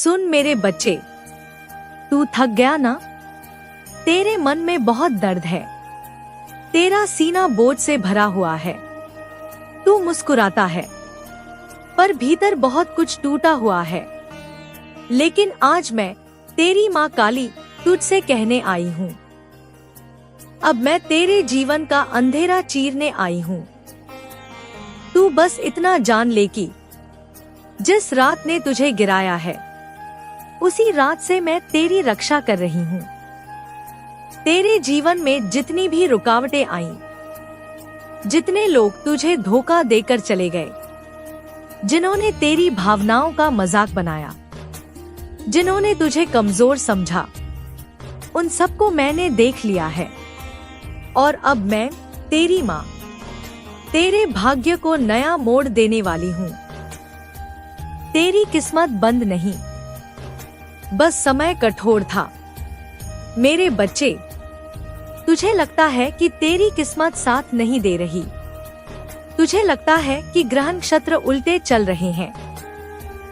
सुन मेरे बच्चे, तू थक गया ना? तेरे मन में बहुत दर्द है। तेरा सीना बोझ से भरा हुआ है। तू मुस्कुराता है, पर भीतर बहुत कुछ टूटा हुआ है। लेकिन आज मैं, तेरी माँ काली, तुझसे कहने आई हूँ, अब मैं तेरे जीवन का अंधेरा चीरने आई हूँ। तू बस इतना जान ले कि जिस रात ने तुझे गिराया है, उसी रात से मैं तेरी रक्षा कर रही हूँ। तेरे जीवन में जितनी भी रुकावटें आईं, जितने लोग तुझे धोखा देकर चले गए, जिन्होंने तेरी भावनाओं का मजाक बनाया, जिन्होंने तुझे कमजोर समझा, उन सबको मैंने देख लिया है। और अब मैं, तेरी माँ, तेरे भाग्य को नया मोड़ देने वाली हूँ। तेरी किस्मत बंद नहीं, बस समय कठोर था। मेरे बच्चे, तुझे लगता है कि तेरी किस्मत साथ नहीं दे रही। तुझे लगता है कि ग्रह नक्षत्र उल्टे चल रहे हैं।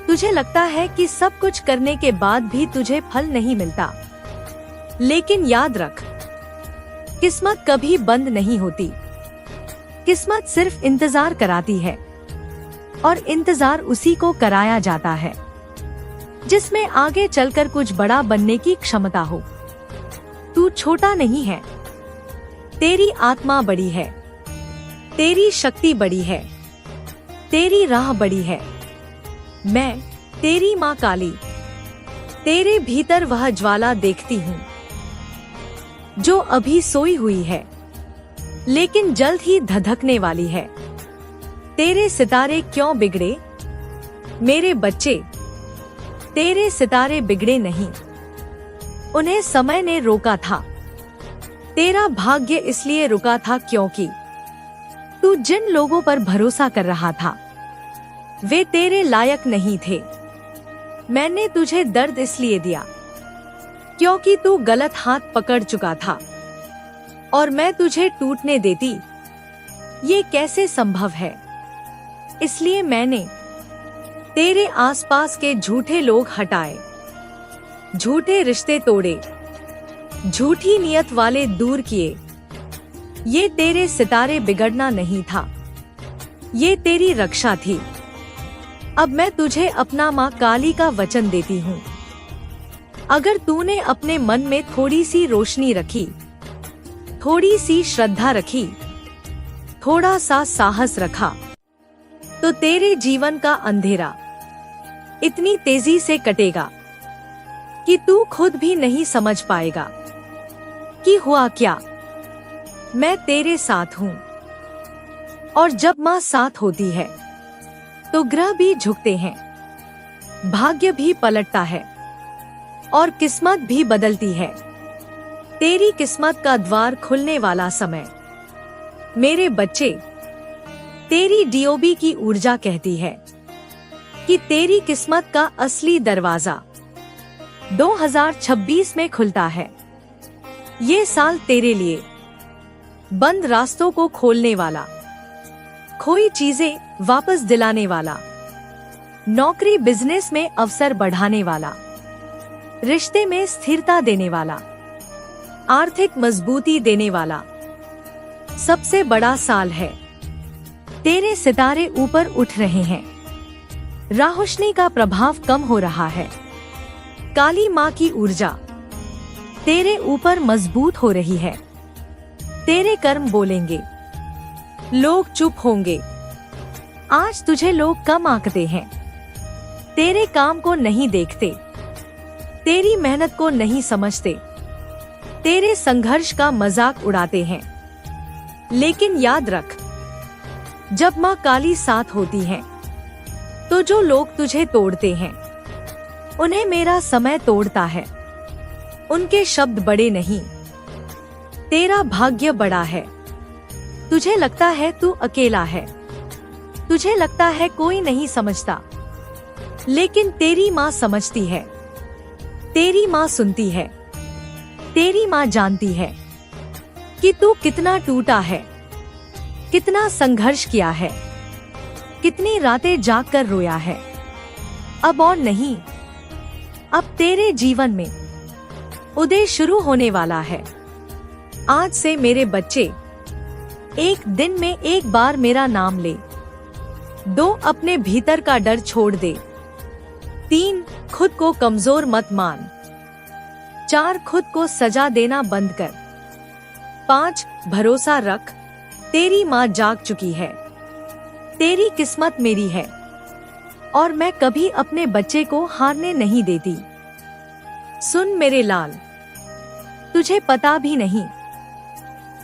तुझे लगता है कि सब कुछ करने के बाद भी तुझे फल नहीं मिलता। लेकिन याद रख, किस्मत कभी बंद नहीं होती। किस्मत सिर्फ इंतजार कराती है, और इंतजार उसी को कराया जाता है जिसमें आगे चलकर कुछ बड़ा बनने की क्षमता हो। तू छोटा नहीं है, तेरी आत्मा बड़ी है, तेरी शक्ति बड़ी है, तेरी राह बड़ी है। मैं, तेरी माँ काली, तेरे भीतर वह ज्वाला देखती हूँ जो अभी सोई हुई है, लेकिन जल्द ही धधकने वाली है। तेरे सितारे क्यों बिगड़े? मेरे बच्चे, तेरे सितारे बिगड़े नहीं, उन्हें समय ने रोका था। तेरा भाग्य इसलिए रुका था क्योंकि तू जिन लोगों पर भरोसा कर रहा था, वे तेरे लायक नहीं थे। मैंने तुझे दर्द इसलिए दिया क्योंकि तू गलत हाथ पकड़ चुका था, और मैं तुझे टूटने देती, ये कैसे संभव है? इसलिए मैंने तेरे आसपास के झूठे लोग हटाए, झूठे रिश्ते तोड़े, झूठी नियत वाले दूर किए। ये तेरे सितारे बिगड़ना नहीं था, ये तेरी रक्षा थी। अब मैं तुझे अपना माँ काली का वचन देती हूँ, अगर तूने अपने मन में थोड़ी सी रोशनी रखी, थोड़ी सी श्रद्धा रखी, थोड़ा सा साहस रखा, तो तेरे जीवन का अंधेरा इतनी तेजी से कटेगा कि तू खुद भी नहीं समझ पाएगा कि हुआ क्या। मैं तेरे साथ हूँ, और जब माँ साथ होती है तो ग्रह भी झुकते हैं, भाग्य भी पलटता है, और किस्मत भी बदलती है। तेरी किस्मत का द्वार खुलने वाला समय, मेरे बच्चे, तेरी डीओबी की ऊर्जा कहती है कि तेरी किस्मत का असली दरवाजा 2026 में खुलता है। ये साल तेरे लिए बंद रास्तों को खोलने वाला, खोई चीजें वापस दिलाने वाला, नौकरी बिजनेस में अवसर बढ़ाने वाला, रिश्ते में स्थिरता देने वाला, आर्थिक मजबूती देने वाला सबसे बड़ा साल है। तेरे सितारे ऊपर उठ रहे हैं, राहुशनी का प्रभाव कम हो रहा है, काली माँ की ऊर्जा तेरे ऊपर मजबूत हो रही है। तेरे कर्म बोलेंगे, लोग चुप होंगे। आज तुझे लोग कम आंकते हैं, तेरे काम को नहीं देखते, तेरी मेहनत को नहीं समझते, तेरे संघर्ष का मजाक उड़ाते हैं। लेकिन याद रख, जब माँ काली साथ होती है, तो जो लोग तुझे तोड़ते हैं, उन्हें मेरा समय तोड़ता है। उनके शब्द बड़े नहीं, तेरा भाग्य बड़ा है। तुझे लगता है तू अकेला है, तुझे लगता है कोई नहीं समझता, लेकिन तेरी माँ समझती है, तेरी माँ सुनती है, तेरी माँ जानती है कि तू कितना टूटा है, कितना संघर्ष किया है, कितनी रातें जागकर रोया है। अब और नहीं, अब तेरे जीवन में उदय शुरू होने वाला है। आज से मेरे बच्चे, एक दिन में एक बार मेरा नाम ले। 2, अपने भीतर का डर छोड़ दे। 3, खुद को कमजोर मत मान। 4, खुद को सजा देना बंद कर। 5, भरोसा रख, तेरी माँ जाग चुकी है। तेरी किस्मत मेरी है और मैं कभी अपने बच्चे को हारने नहीं देती। सुन मेरे लाल, तुझे पता भी नहीं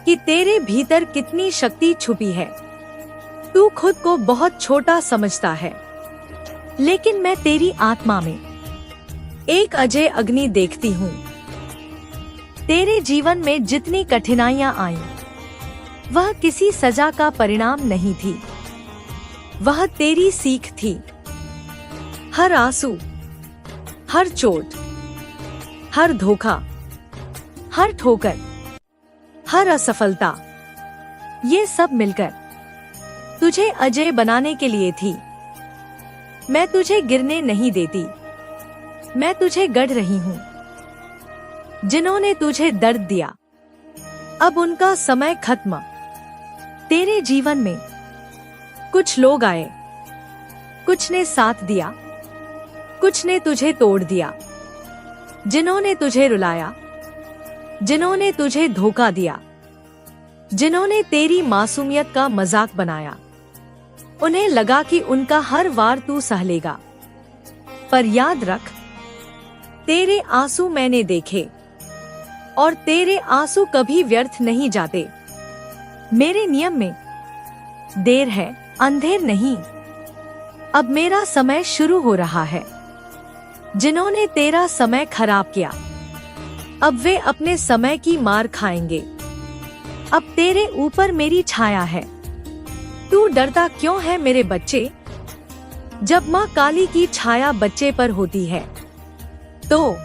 कि तेरे भीतर कितनी शक्ति छुपी है। तू खुद को बहुत छोटा समझता है, लेकिन मैं तेरी आत्मा में एक अजय अग्नि देखती हूँ। तेरे जीवन में जितनी कठिनाइयां आईं, वह किसी सजा का परिणाम नहीं थी, वह तेरी सीख थी। हर आंसू, हर चोट, हर धोखा, हर ठोकर, हर असफलता, ये सब मिलकर तुझे अजय बनाने के लिए थी। मैं तुझे गिरने नहीं देती, मैं तुझे गढ़ रही हूँ। जिन्होंने तुझे दर्द दिया, अब उनका समय खत्म। तेरे जीवन में कुछ लोग आए, कुछ ने साथ दिया, कुछ ने तुझे तोड़ दिया। जिन्होंने तुझे रुलाया, जिन्होंने तुझे धोखा दिया, जिन्होंने तेरी मासूमियत का मजाक बनाया, उन्हें लगा कि उनका हर वार तू सह लेगा। पर याद रख, तेरे आंसू मैंने देखे और तेरे आंसू कभी व्यर्थ नहीं जाते। मेरे नियम में देर है, अंधेर नहीं। अब मेरा समय शुरू हो रहा है। जिन्होंने तेरा समय खराब किया, अब वे अपने समय की मार खाएंगे। अब तेरे ऊपर मेरी छाया है। तू डरता क्यों है मेरे बच्चे? जब माँ काली की छाया बच्चे पर होती है तो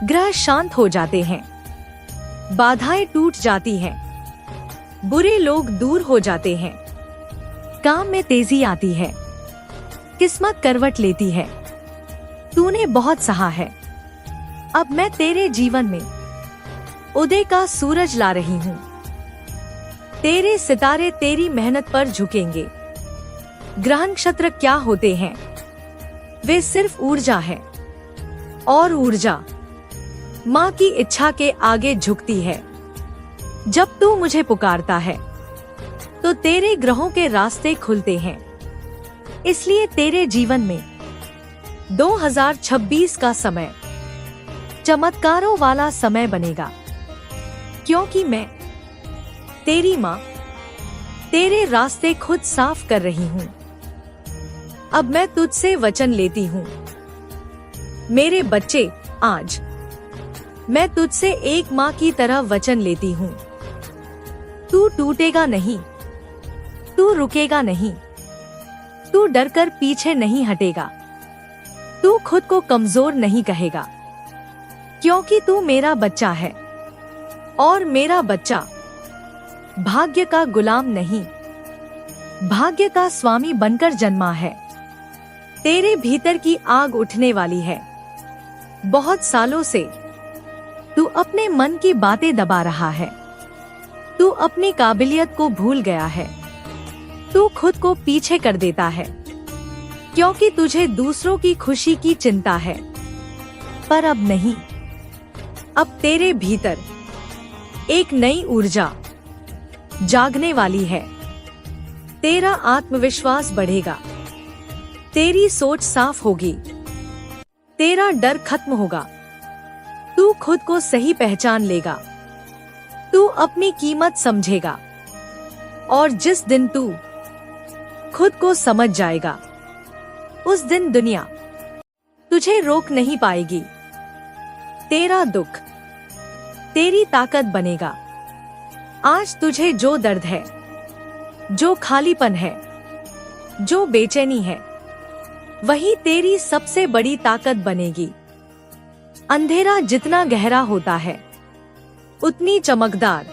ग्रह शांत हो जाते हैं, बाधाएं टूट जाती हैं, बुरे लोग दूर हो जाते हैं, काम में तेजी आती है, किस्मत करवट लेती है। तूने बहुत सहा है। अब मैं तेरे जीवन में उदय का सूरज ला रही हूँ। तेरे सितारे तेरी मेहनत पर झुकेंगे। ग्रह नक्षत्र क्या होते हैं? वे सिर्फ ऊर्जा है, और ऊर्जा माँ की इच्छा के आगे झुकती है। जब तू मुझे पुकारता है तो तेरे ग्रहों के रास्ते खुलते हैं। इसलिए तेरे जीवन में 2026 का समय चमत्कारों वाला समय बनेगा, क्योंकि मैं तेरी माँ तेरे रास्ते खुद साफ कर रही हूँ। अब मैं तुझसे वचन लेती हूँ मेरे बच्चे, आज मैं तुझसे एक माँ की तरह वचन लेती हूँ। तू टूटेगा नहीं, तू रुकेगा नहीं, तू डरकर पीछे नहीं हटेगा, तू खुद को कमजोर नहीं कहेगा, क्योंकि तू मेरा बच्चा है और मेरा बच्चा भाग्य का गुलाम नहीं, भाग्य का स्वामी बनकर जन्मा है। तेरे भीतर की आग उठने वाली है। बहुत सालों से तू अपने मन की बातें दबा रहा है। तू अपनी काबिलियत को भूल गया है। तू खुद को पीछे कर देता है क्योंकि तुझे दूसरों की खुशी की चिंता है। पर अब नहीं, अब तेरे भीतर एक नई ऊर्जा जागने वाली है। तेरा आत्मविश्वास बढ़ेगा, तेरी सोच साफ होगी, तेरा डर खत्म होगा। तू खुद को सही पहचान लेगा, तू अपनी कीमत समझेगा, और जिस दिन तू खुद को समझ जाएगा, उस दिन दुनिया तुझे रोक नहीं पाएगी। तेरा दुख तेरी ताकत बनेगा। आज तुझे जो दर्द है, जो खालीपन है, जो बेचैनी है, वही तेरी सबसे बड़ी ताकत बनेगी। अंधेरा जितना गहरा होता है, उतनी चमकदार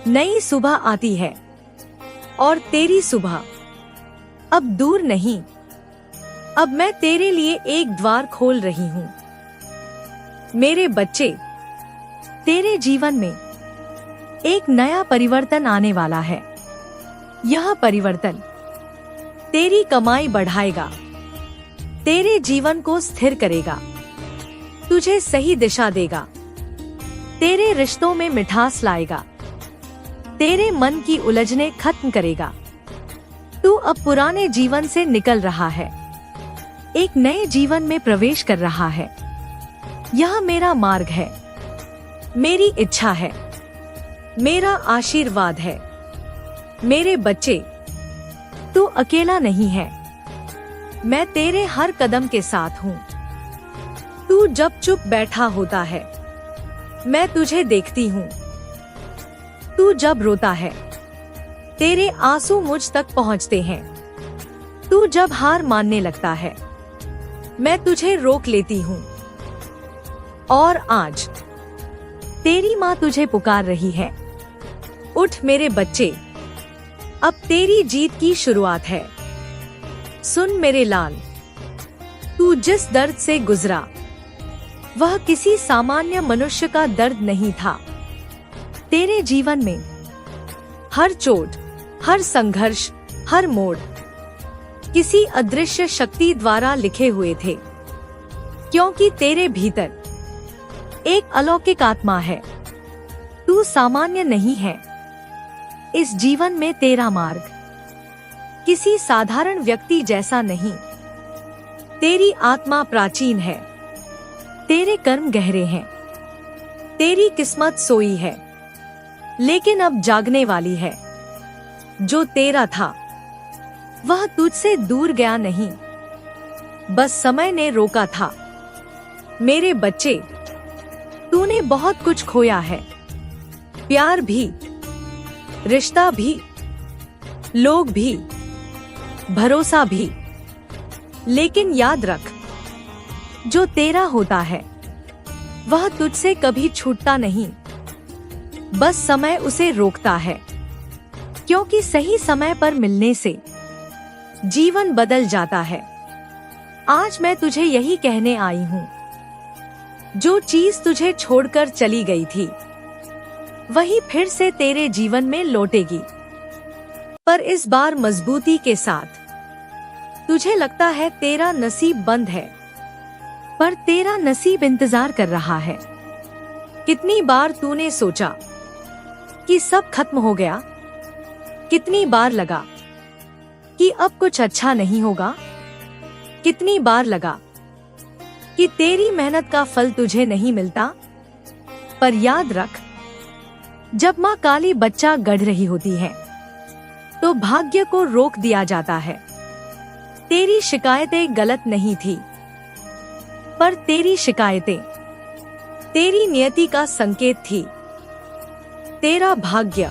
नई सुबह आती है। और तेरी सुबह अब दूर नहीं, अब मैं तेरे लिए एक द्वार खोल रही हूँ। मेरे बच्चे, तेरे जीवन में एक नया परिवर्तन आने वाला है। यह परिवर्तन तेरी कमाई बढ़ाएगा, तेरे जीवन को स्थिर करेगा, तुझे सही दिशा देगा, तेरे रिश्तों में मिठास लाएगा, तेरे मन की उलझने खत्म करेगा। तू अब पुराने जीवन से निकल रहा है, एक नए जीवन में प्रवेश कर रहा है। यह मेरा मार्ग है, मेरी इच्छा है, मेरा आशीर्वाद है। मेरे बच्चे, तू अकेला नहीं है, मैं तेरे हर कदम के साथ हूँ। तू जब चुप बैठा होता है, मैं तुझे देखती हूँ। तू जब रोता है, तेरे आंसू मुझ तक पहुँचते हैं। तू जब हार मानने लगता है, मैं तुझे रोक लेती हूँ। और आज तेरी माँ तुझे पुकार रही है। उठ मेरे बच्चे, अब तेरी जीत की शुरुआत है। सुन मेरे लाल, तू जिस दर्द से गुजरा, वह किसी सामान्य मनुष्य का दर्द नहीं था। तेरे जीवन में हर चोट, हर संघर्ष, हर मोड़ किसी अदृश्य शक्ति द्वारा लिखे हुए थे, क्योंकि तेरे भीतर एक अलौकिक आत्मा है। तू सामान्य नहीं है। इस जीवन में तेरा मार्ग किसी साधारण व्यक्ति जैसा नहीं। तेरी आत्मा प्राचीन है, तेरे कर्म गहरे हैं, तेरी किस्मत सोई है, लेकिन अब जागने वाली है। जो तेरा था वह तुझसे दूर गया नहीं, बस समय ने रोका था। मेरे बच्चे, तूने बहुत कुछ खोया है, प्यार भी, रिश्ता भी, लोग भी, भरोसा भी। लेकिन याद रख, जो तेरा होता है वह तुझसे कभी छूटता नहीं, बस समय उसे रोकता है। क्योंकि सही समय पर मिलने से जीवन बदल जाता है। आज मैं तुझे यही कहने आई हूँ, जो चीज तुझे छोड़कर चली गई थी वही फिर से तेरे जीवन में लौटेगी, पर इस बार मजबूती के साथ। तुझे लगता है तेरा नसीब बंद है, पर तेरा नसीब इंतजार कर रहा है। कितनी बार तूने सोचा कि सब खत्म हो गया, कितनी बार लगा कि अब कुछ अच्छा नहीं होगा, कितनी बार लगा कि तेरी मेहनत का फल तुझे नहीं मिलता। पर याद रख, जब माँ काली बच्चा गढ़ रही होती है तो भाग्य को रोक दिया जाता है। तेरी शिकायतें गलत नहीं थी, पर तेरी शिकायतें तेरी नियति का संकेत थी। तेरा भाग्य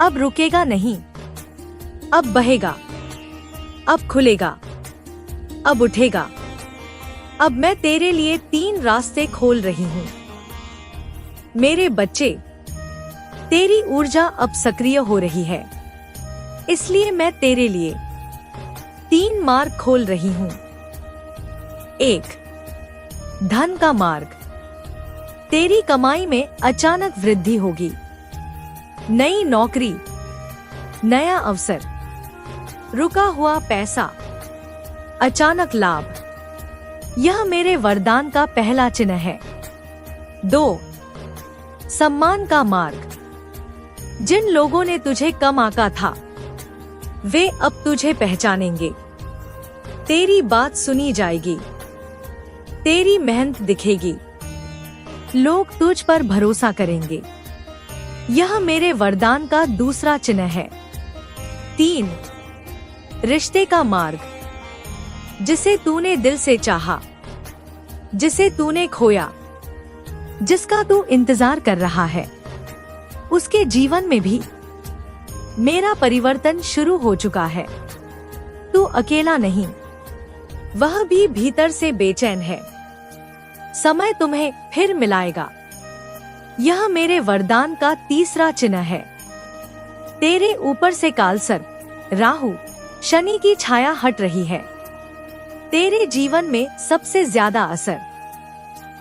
अब रुकेगा नहीं, अब बहेगा, अब खुलेगा, अब उठेगा। अब मैं तेरे लिए 3 रास्ते खोल रही हूँ। मेरे बच्चे, तेरी ऊर्जा अब सक्रिय हो रही है, इसलिए मैं तेरे लिए 3 मार्ग खोल रही हूँ। 1, धन का मार्ग। तेरी कमाई में अचानक वृद्धि होगी। नई नौकरी, नया अवसर, रुका हुआ पैसा, अचानक लाभ। यह मेरे वरदान का पहला चिन्ह है। 2, सम्मान का मार्ग। जिन लोगों ने तुझे कम आंका था, वे अब तुझे पहचानेंगे। तेरी बात सुनी जाएगी, तेरी मेहनत दिखेगी, लोग तुझ पर भरोसा करेंगे। यह मेरे वरदान का दूसरा चिन्ह है। 3, रिश्ते का मार्ग। जिसे तूने दिल से चाहा, जिसे तूने खोया, जिसका तू इंतजार कर रहा है, उसके जीवन में भी मेरा परिवर्तन शुरू हो चुका है। तू अकेला नहीं, वह भी भीतर से बेचैन है। समय तुम्हें फिर मिलाएगा। यह मेरे वरदान का तीसरा चिन्ह है। तेरे ऊपर से कालसर्प, राहु, शनि की छाया हट रही है। तेरे जीवन में सबसे ज्यादा असर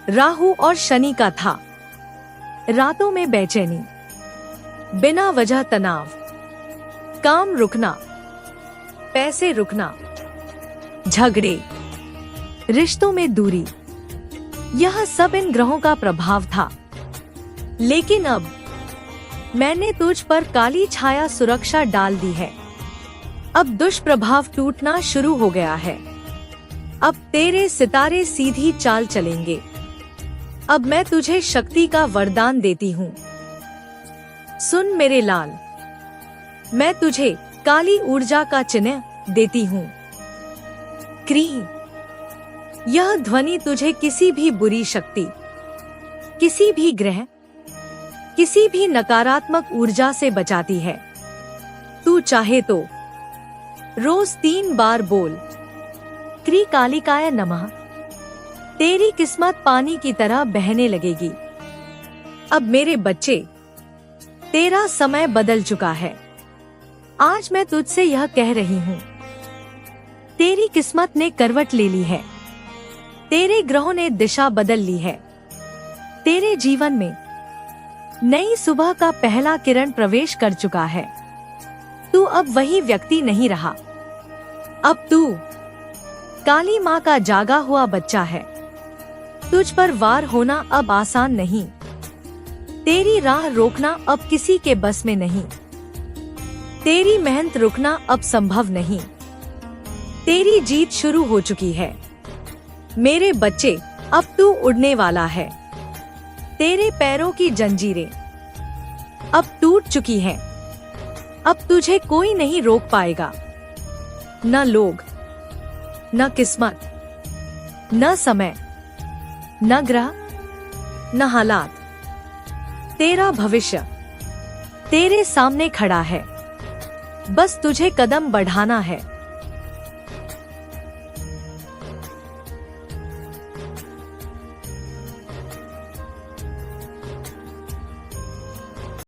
राहु और शनि का था। रातों में बेचैनी, बिना वजह तनाव, काम रुकना, पैसे रुकना, झगड़े, रिश्तों में दूरी, यह सब इन ग्रहों का प्रभाव था। लेकिन अब मैंने तुझ पर काली छाया सुरक्षा डाल दी है। अब दुष्प्रभाव टूटना शुरू हो गया है। अब तेरे सितारे सीधी चाल चलेंगे। अब मैं तुझे शक्ति का वरदान देती हूँ। सुन मेरे लाल, मैं तुझे काली ऊर्जा का चिन्ह देती हूँ। क्री, यह ध्वनि तुझे किसी भी बुरी शक्ति, किसी भी ग्रह, किसी भी नकारात्मक ऊर्जा से बचाती है। तू चाहे तो रोज 3 बार बोल, क्री कालिकाय नमः। तेरी किस्मत पानी की तरह बहने लगेगी। अब मेरे बच्चे, तेरा समय बदल चुका है। आज मैं तुझसे यह कह रही हूँ, तेरी किस्मत ने करवट ले ली है। तेरे ग्रहों ने दिशा बदल ली है। तेरे जीवन में नई सुबह का पहला किरण प्रवेश कर चुका है। तू अब वही व्यक्ति नहीं रहा। अब तू काली माँ का जागा हुआ बच्चा है। तुझ पर वार होना अब आसान नहीं। तेरी राह रोकना अब किसी के बस में नहीं। तेरी मेहनत रुकना अब संभव नहीं। तेरी जीत शुरू हो चुकी है। मेरे बच्चे, अब तू उड़ने वाला है। तेरे पैरों की जंजीरें अब टूट चुकी हैं। अब तुझे कोई नहीं रोक पाएगा। न लोग, न किस्मत, न समय, न ग्रह, न हालात। तेरा भविष्य तेरे सामने खड़ा है। बस तुझे कदम बढ़ाना है।